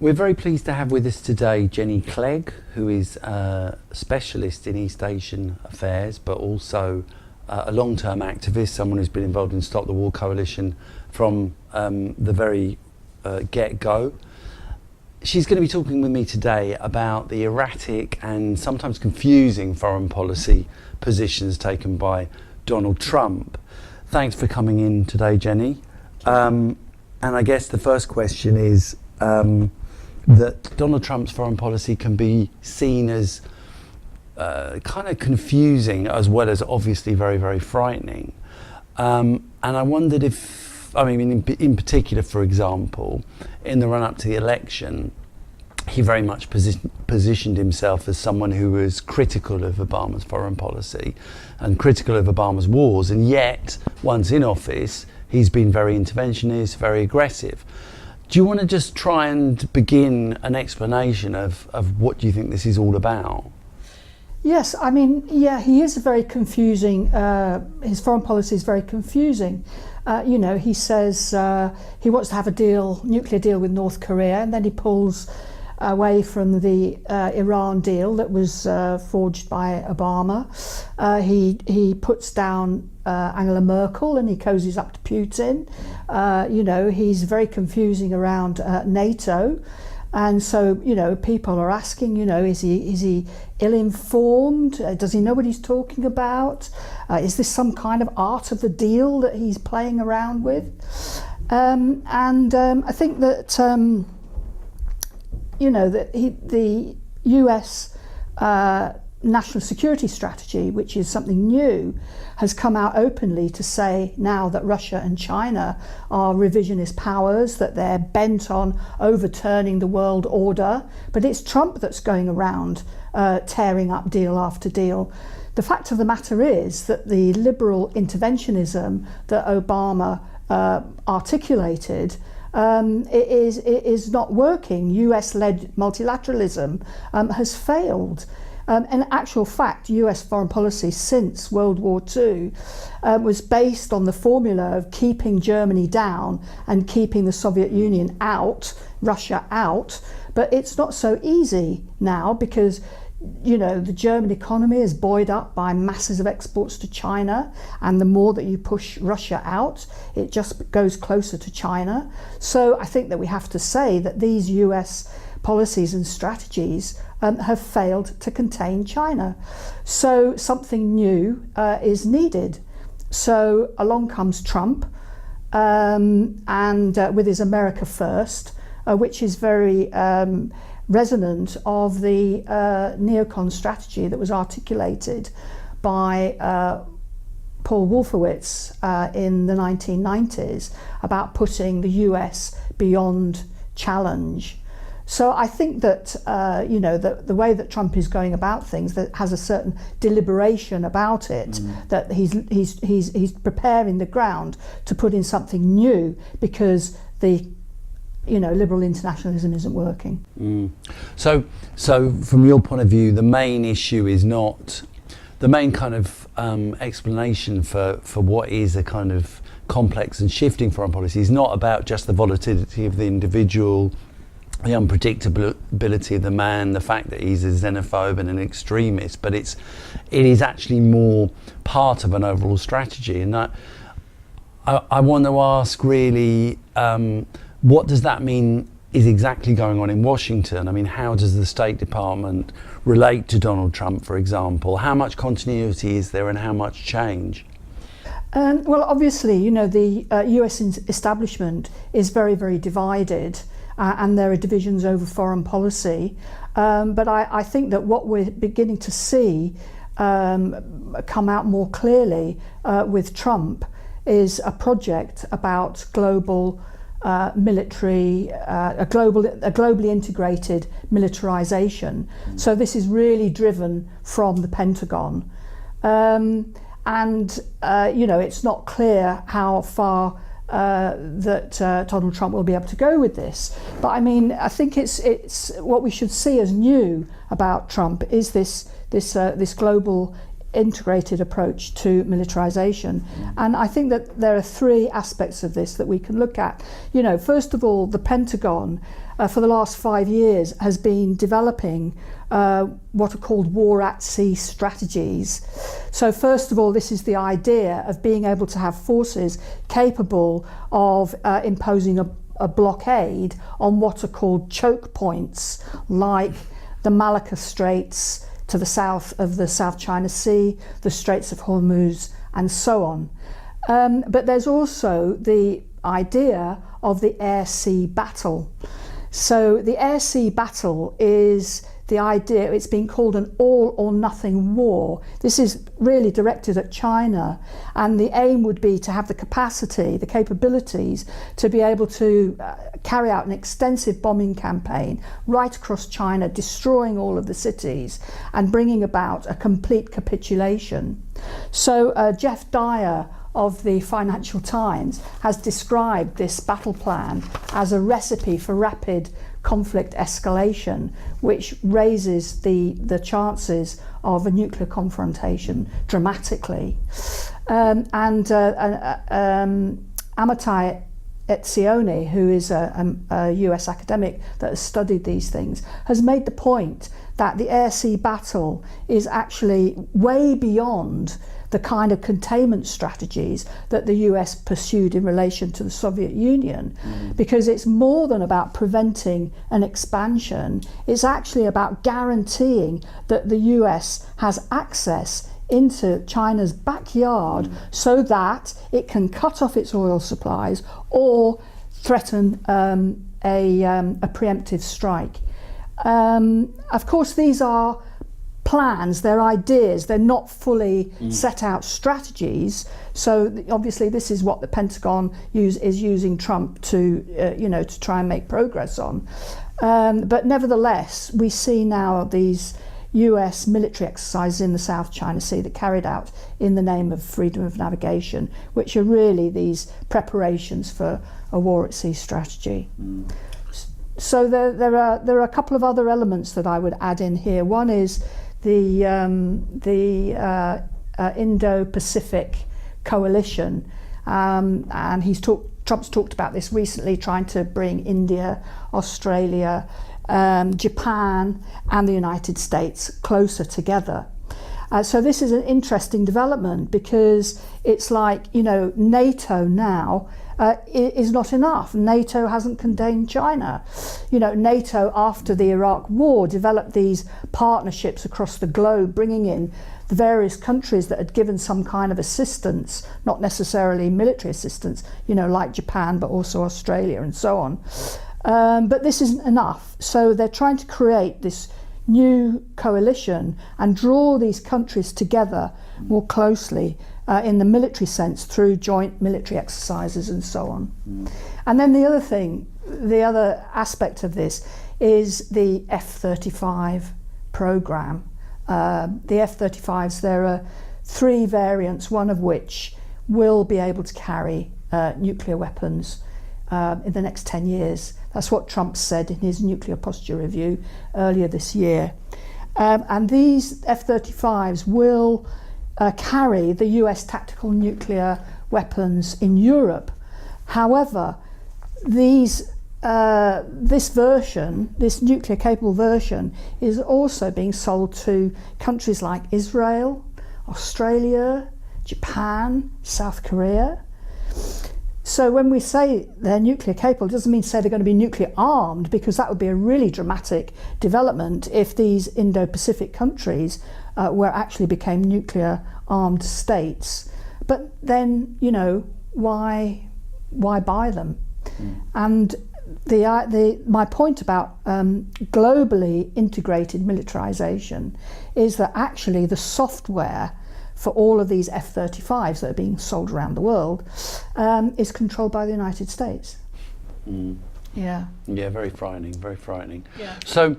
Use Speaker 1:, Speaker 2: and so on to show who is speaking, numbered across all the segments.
Speaker 1: We're very pleased to have with us today Jenny Clegg, who is a specialist in East Asian affairs, but also a long-term activist, someone who's been involved in Stop the War Coalition from the very get-go. She's going to be talking with me today about the erratic and sometimes confusing foreign policy positions taken by Donald Trump. Thanks for coming in today, Jenny. And I guess the first question is that Donald Trump's foreign policy can be seen as kind of confusing as well as obviously very, very frightening. And I wondered if, I mean, in particular, for example, in the run-up to the election, he very much positioned himself as someone who was critical of Obama's foreign policy and critical of Obama's wars, and yet, once in office, he's been very interventionist, very aggressive. Do you want to just try and begin an explanation of what you think this is all about?
Speaker 2: Yes, I mean, yeah, he is very confusing. His foreign policy is very confusing. He says he wants to have a nuclear deal with North Korea, and then he pulls away from the Iran deal that was forged by Obama. He puts down Angela Merkel and he cozies up to Putin. He's very confusing around NATO. And so, people are asking, is he ill-informed? Does he know what he's talking about? Is this some kind of art of the deal that he's playing around with? I think that, the US national security strategy, which is something new, has come out openly to say now that Russia and China are revisionist powers, that they're bent on overturning the world order. But it's Trump that's going around tearing up deal after deal. The fact of the matter is that the liberal interventionism that Obama articulated it is not working. US-led multilateralism has failed. In actual fact, US foreign policy since World War II was based on the formula of keeping Germany down and keeping the Soviet Union out, Russia out. But it's not so easy now because the German economy is buoyed up by masses of exports to China, and the more that you push Russia out, it just goes closer to China. So I think that we have to say that these US policies and strategies have failed to contain China. So something new is needed. So along comes Trump and with his America First, which is very resonant of the neocon strategy that was articulated by Paul Wolfowitz in the 1990s about putting the US beyond challenge. So I think that the way that Trump is going about things, that has a certain deliberation about it, that he's preparing the ground to put in something new because the liberal internationalism isn't working.
Speaker 1: So from your point of view, the main issue is not the main kind of explanation for what is a kind of complex and shifting foreign policy is not about just the volatility of the individual, the unpredictability of the man, the fact that he's a xenophobe and an extremist, but it is actually more part of an overall strategy. And I want to ask really, what does that mean is exactly going on in Washington? I mean, how does the State Department relate to Donald Trump, for example? How much continuity is there and how much change?
Speaker 2: Well, obviously, the US establishment is very, very divided. And there are divisions over foreign policy. But I think that what we're beginning to see come out more clearly with Trump is a project about global military, a globally integrated militarization. So this is really driven from the Pentagon. It's not clear how far that Donald Trump will be able to go with this. But I mean, I think it's what we should see as new about Trump is this global integrated approach to militarization. And I think that there are three aspects of this that we can look at. You know, first of all, the Pentagon for the last 5 years has been developing what are called war at sea strategies. So first of all, this is the idea of being able to have forces capable of imposing a blockade on what are called choke points, like the Malacca Straits to the south of the South China Sea, the Straits of Hormuz, and so on. But there's also the idea of the air-sea battle. So the air-sea battle is the idea, it's been called an all or nothing war. This is really directed at China, and the aim would be to have the capacity, the capabilities to be able to carry out an extensive bombing campaign right across China, destroying all of the cities and bringing about a complete capitulation. So Jeff Dyer of the Financial Times has described this battle plan as a recipe for rapid conflict escalation, which raises the chances of a nuclear confrontation dramatically. Amitai Etzioni, who is a US academic that has studied these things, has made the point that the air-sea battle is actually way beyond the kind of containment strategies that the US pursued in relation to the Soviet Union, because it's more than about preventing an expansion. It's actually about guaranteeing that the US has access into China's backyard so that it can cut off its oil supplies or threaten a preemptive strike. Of course, these are plans, they're ideas, they're not fully set out strategies. So obviously this is what the Pentagon is using Trump to, to try and make progress on. But nevertheless, we see now these US military exercises in the South China Sea that carried out in the name of freedom of navigation, which are really these preparations for a war at sea strategy. So there are a couple of other elements that I would add in here. One is the Indo-Pacific coalition, and Trump's talked about this recently, trying to bring India, Australia, Japan and the United States closer together. So this is an interesting development, because it's like, NATO now is not enough. NATO hasn't contained China. NATO, after the Iraq War, developed these partnerships across the globe, bringing in the various countries that had given some kind of assistance, not necessarily military assistance, like Japan, but also Australia and so on. But this isn't enough. So they're trying to create this new coalition and draw these countries together more closely in the military sense through joint military exercises and so on. And then the other aspect of this is the F-35 program. The F-35s, there are 3 variants, one of which will be able to carry nuclear weapons in the next 10 years. That's what Trump said in his nuclear posture review earlier this year. And these F-35s will carry the US tactical nuclear weapons in Europe. However, this version, this nuclear capable version, is also being sold to countries like Israel, Australia, Japan, South Korea. So when we say they're nuclear capable, it doesn't mean to say they're going to be nuclear armed, because that would be a really dramatic development if these Indo-Pacific countries actually became nuclear armed states. But then, why buy them? And my point about globally integrated militarization is that actually the software for all of these F-35s that are being sold around the world is controlled by the United States. Yeah,
Speaker 1: very frightening, very frightening.
Speaker 2: Yeah.
Speaker 1: So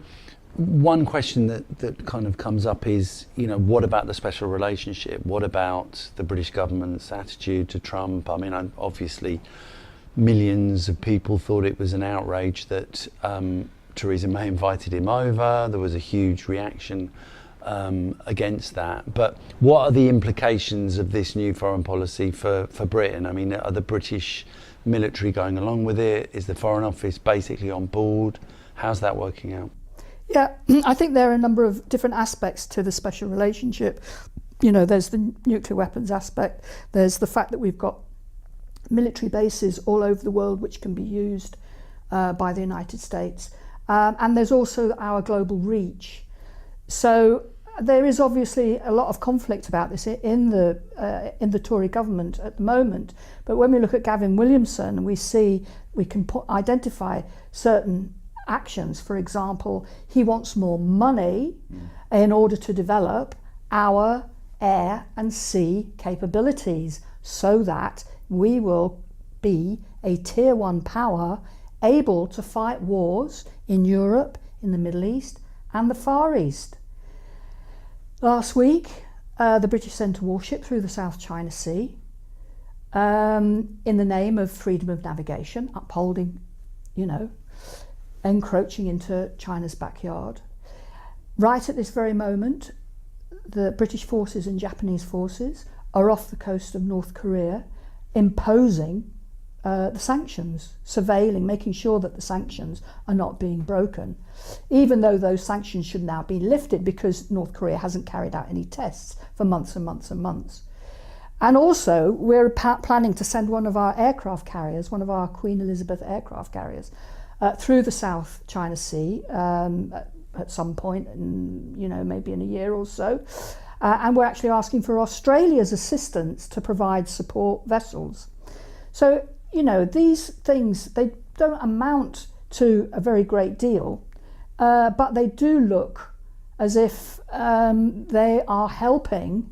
Speaker 1: one question that kind of comes up is, what about the special relationship? What about the British government's attitude to Trump? I mean, obviously millions of people thought it was an outrage that Theresa May invited him over. There was a huge reaction against that. But what are the implications of this new foreign policy for Britain? I mean, are the British military going along with it? Is the Foreign Office basically on board? How's that working out?
Speaker 2: Yeah, I think there are a number of different aspects to the special relationship. You know, there's the nuclear weapons aspect, there's the fact that we've got military bases all over the world which can be used by the United States, and there's also our global reach. So there is obviously a lot of conflict about this in the Tory government at the moment. But when we look at Gavin Williamson, we can identify certain actions. For example, he wants more money in order to develop our air and sea capabilities so that we will be a tier 1 power able to fight wars in Europe, in the Middle East and the Far East. Last week, the British sent a warship through the South China Sea in the name of freedom of navigation, upholding, encroaching into China's backyard. Right at this very moment, the British forces and Japanese forces are off the coast of North Korea, imposing the sanctions, surveilling, making sure that the sanctions are not being broken, even though those sanctions should now be lifted because North Korea hasn't carried out any tests for months and months and months. And also, we're planning to send one of our aircraft carriers, one of our Queen Elizabeth aircraft carriers, through the South China Sea at some point, maybe in a year or so. And we're actually asking for Australia's assistance to provide support vessels. So, these things, they don't amount to a very great deal, but they do look as if they are helping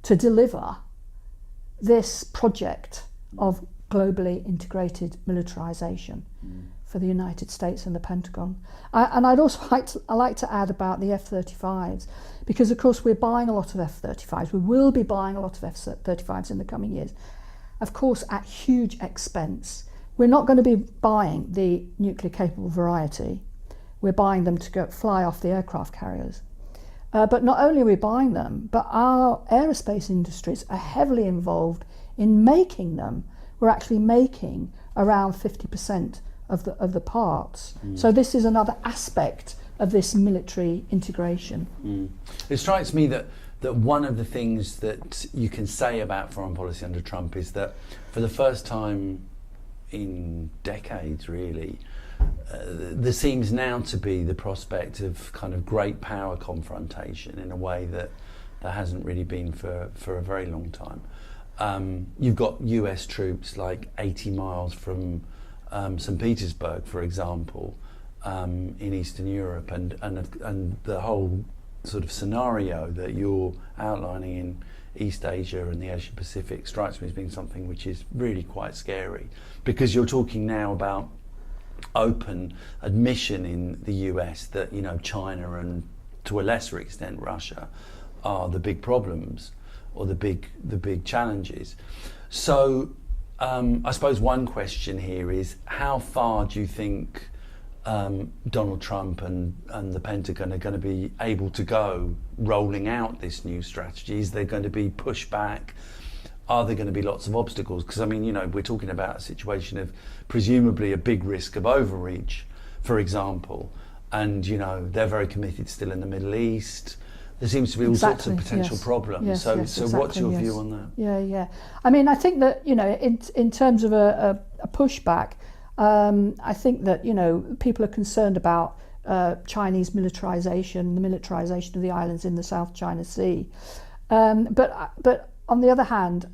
Speaker 2: to deliver this project of globally integrated militarization for the United States and the Pentagon. And I'd also like to add about the F-35s, because of course we're buying a lot of F-35s. We will be buying a lot of F-35s in the coming years, of course at huge expense. We're not going to be buying the nuclear capable variety. We're buying them to go fly off the aircraft carriers. But not only are we buying them, but our aerospace industries are heavily involved in making them. We're actually making around 50% of the parts. So this is another aspect of this military integration.
Speaker 1: It strikes me that one of the things that you can say about foreign policy under Trump is that for the first time in decades, really, there seems now to be the prospect of kind of great power confrontation in a way that there hasn't really been for a very long time. You've got US troops like 80 miles from St. Petersburg, for example, in Eastern Europe, and the whole sort of scenario that you're outlining in East Asia and the Asia Pacific strikes me as being something which is really quite scary, because you're talking now about open admission in the US that China and to a lesser extent Russia are the big problems or the big challenges. So I suppose one question here is, how far do you think Donald Trump and the Pentagon are going to be able to go rolling out this new strategy? Is there going to be pushback? Are there going to be lots of obstacles? Because we're talking about a situation of presumably a big risk of overreach, for example, and they're very committed still in the Middle East. There seems to be all sorts of potential problems. So exactly, what's your view on that?
Speaker 2: Yeah. I mean, I think that in terms of a pushback, I think that people are concerned about Chinese militarization, the militarization of the islands in the South China Sea, but on the other hand,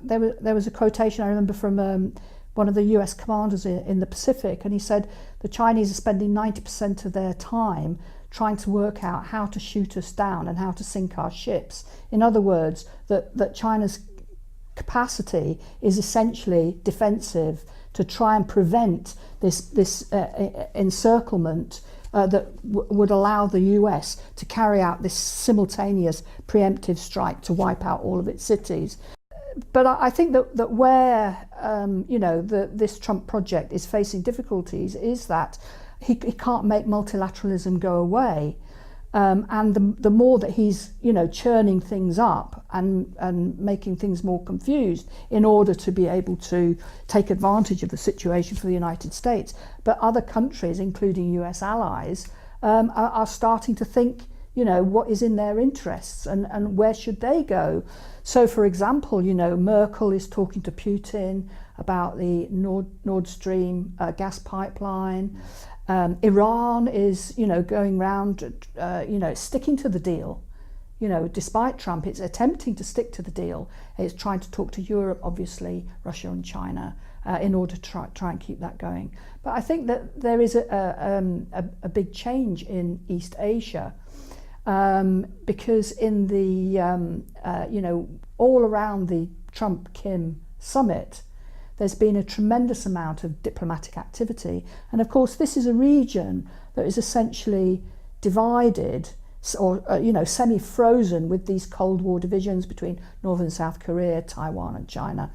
Speaker 2: there was a quotation I remember from one of the US commanders in the Pacific, and he said the Chinese are spending 90% of their time trying to work out how to shoot us down and how to sink our ships. In other words, that China's capacity is essentially defensive, to try and prevent this encirclement that would allow the US to carry out this simultaneous preemptive strike to wipe out all of its cities. But I think that where this Trump project is facing difficulties is that he can't make multilateralism go away. And the more that he's, churning things up and making things more confused in order to be able to take advantage of the situation for the United States. But other countries, including US allies, are starting to think, what is in their interests and where should they go. So, for example, Merkel is talking to Putin about the Nord Stream gas pipeline. Iran is, going round, sticking to the deal. Despite Trump, it's attempting to stick to the deal. It's trying to talk to Europe, obviously, Russia and China, in order to try and keep that going. But I think that there is a big change in East Asia, because in the, all around the Trump-Kim summit, there's been a tremendous amount of diplomatic activity. And of course, this is a region that is essentially divided or, semi-frozen with these Cold War divisions between North and South Korea, Taiwan and China.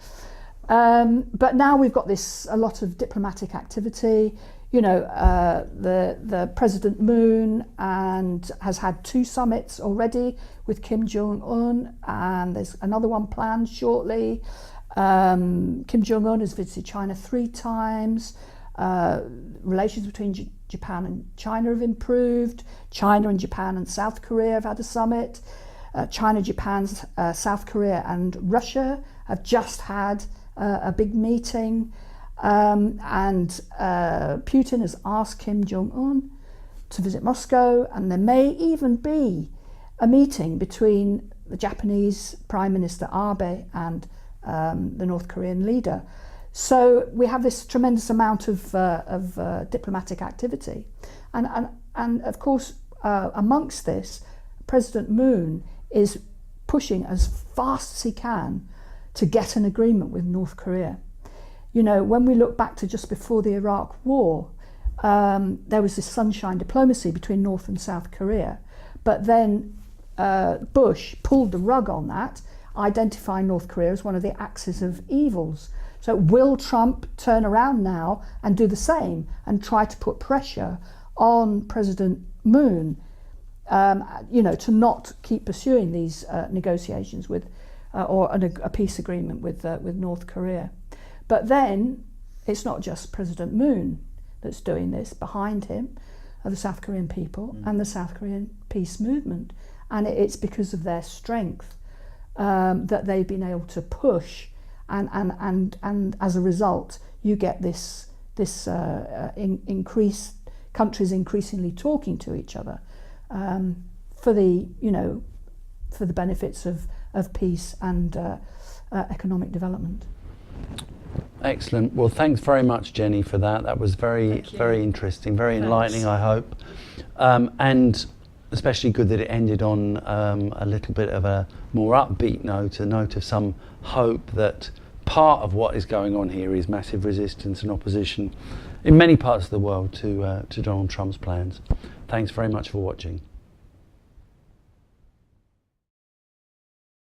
Speaker 2: But now we've got a lot of diplomatic activity. The President Moon has had 2 summits already with Kim Jong-un, and there's another one planned shortly. Kim Jong-un has visited China 3 times. Relations between Japan and China have improved. China and Japan and South Korea have had a summit. China, Japan, South Korea and Russia have just had a big meeting. And Putin has asked Kim Jong-un to visit Moscow, and there may even be a meeting between the Japanese Prime Minister Abe and the North Korean leader. So we have this tremendous amount of diplomatic activity, and of course amongst this, President Moon is pushing as fast as he can to get an agreement with North Korea. When we look back to just before the Iraq War, there was this sunshine diplomacy between North and South Korea, but then Bush pulled the rug on that, identifying North Korea as one of the axis of evils. So will Trump turn around now and do the same and try to put pressure on President Moon, to not keep pursuing these negotiations with, or a peace agreement with North Korea? But then it's not just President Moon that's doing this. Behind him are the South Korean people and the South Korean peace movement, and it's because of their strength that they've been able to push, and as a result, you get this increased countries increasingly talking to each other for the benefits of peace and economic development.
Speaker 1: Excellent. Well, thanks very much, Jenny, for that. That was very interesting, very enlightening, I hope, and especially good that it ended on a little bit of a more upbeat note, a note of some hope that part of what is going on here is massive resistance and opposition in many parts of the world to Donald Trump's plans. Thanks very much for watching.